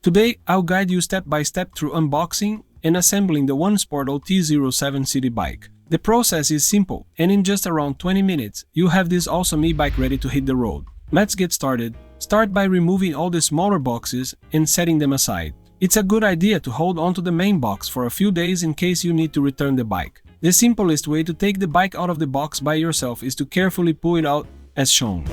Today, I'll guide you step by step through unboxing and assembling the OneSport OT07 E-Bike. The process is simple, and in just around 20 minutes, you have this awesome e-bike ready to hit the road. Let's get started. Start by removing all the smaller boxes and setting them aside. It's a good idea to hold onto the main box for a few days in case you need to return the bike. The simplest way to take the bike out of the box by yourself is to carefully pull it out, as shown.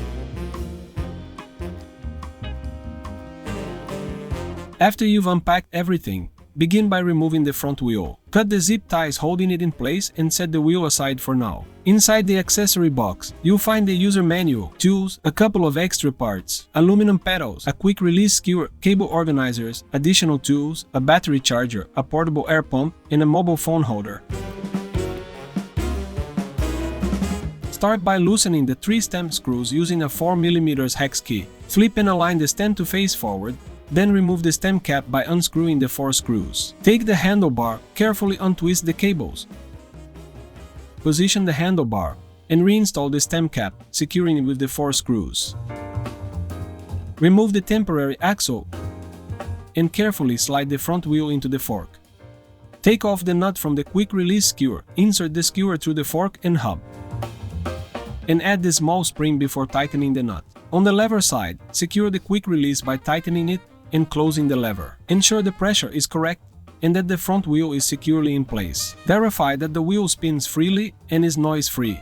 After you've unpacked everything, begin by removing the front wheel. Cut the zip ties holding it in place and set the wheel aside for now. Inside the accessory box, you'll find the user manual, tools, a couple of extra parts, aluminum pedals, a quick release skewer, cable organizers, additional tools, a battery charger, a portable air pump, and a mobile phone holder. Start by loosening the 3 stem screws using a 4mm hex key. Flip and align the stem to face forward, then remove the stem cap by unscrewing the 4 screws. Take the handlebar, carefully untwist the cables. Position the handlebar and reinstall the stem cap, securing it with the 4 screws. Remove the temporary axle and carefully slide the front wheel into the fork. Take off the nut from the quick release skewer, insert the skewer through the fork and hub, and add the small spring before tightening the nut. On the lever side, secure the quick release by tightening it and closing the lever. Ensure the pressure is correct and that the front wheel is securely in place. Verify that the wheel spins freely and is noise-free.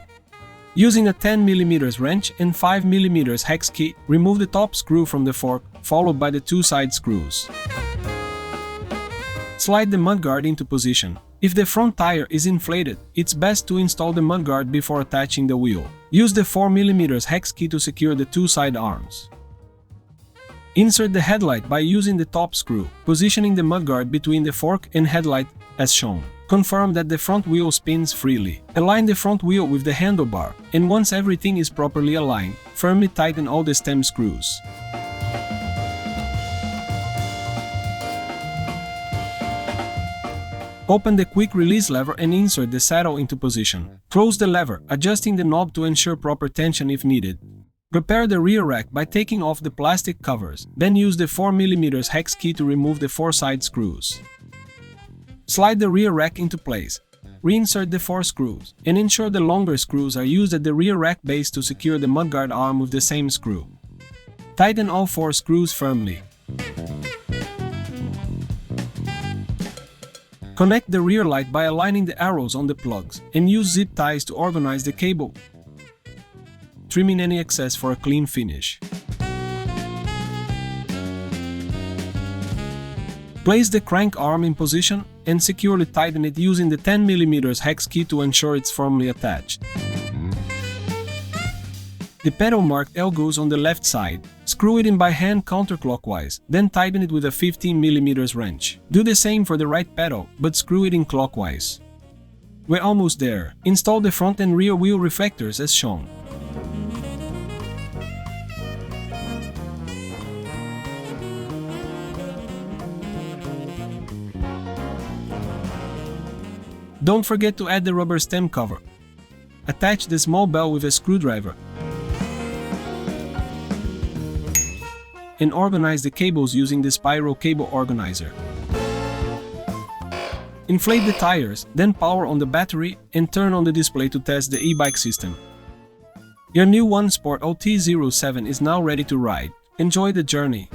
Using a 10mm wrench and 5mm hex key, remove the top screw from the fork, followed by the 2 side screws. Slide the mudguard into position. If the front tire is inflated, it's best to install the mudguard before attaching the wheel. Use the 4mm hex key to secure the 2 side arms. Insert the headlight by using the top screw, positioning the mudguard between the fork and headlight as shown. Confirm that the front wheel spins freely. Align the front wheel with the handlebar, and once everything is properly aligned, firmly tighten all the stem screws. Open the quick release lever and insert the saddle into position. Close the lever, adjusting the knob to ensure proper tension if needed. Prepare the rear rack by taking off the plastic covers, then use the 4mm hex key to remove the 4 side screws. Slide the rear rack into place. Reinsert the 4 screws, and ensure the longer screws are used at the rear rack base to secure the mudguard arm with the same screw. Tighten all 4 screws firmly. Connect the rear light by aligning the arrows on the plugs, and use zip ties to organize the cable, trimming any excess for a clean finish. Place the crank arm in position and securely tighten it using the 10mm hex key to ensure it's firmly attached. The pedal marked L goes on the left side. Screw it in by hand counterclockwise, then tighten it with a 15mm wrench. Do the same for the right pedal, but screw it in clockwise. We're almost there. Install the front and rear wheel reflectors as shown. Don't forget to add the rubber stem cover. Attach the small bell with a screwdriver and organize the cables using the spiral cable organizer. Inflate the tires, then power on the battery and turn on the display to test the e-bike system. Your new OneSport OT07 is now ready to ride. Enjoy the journey!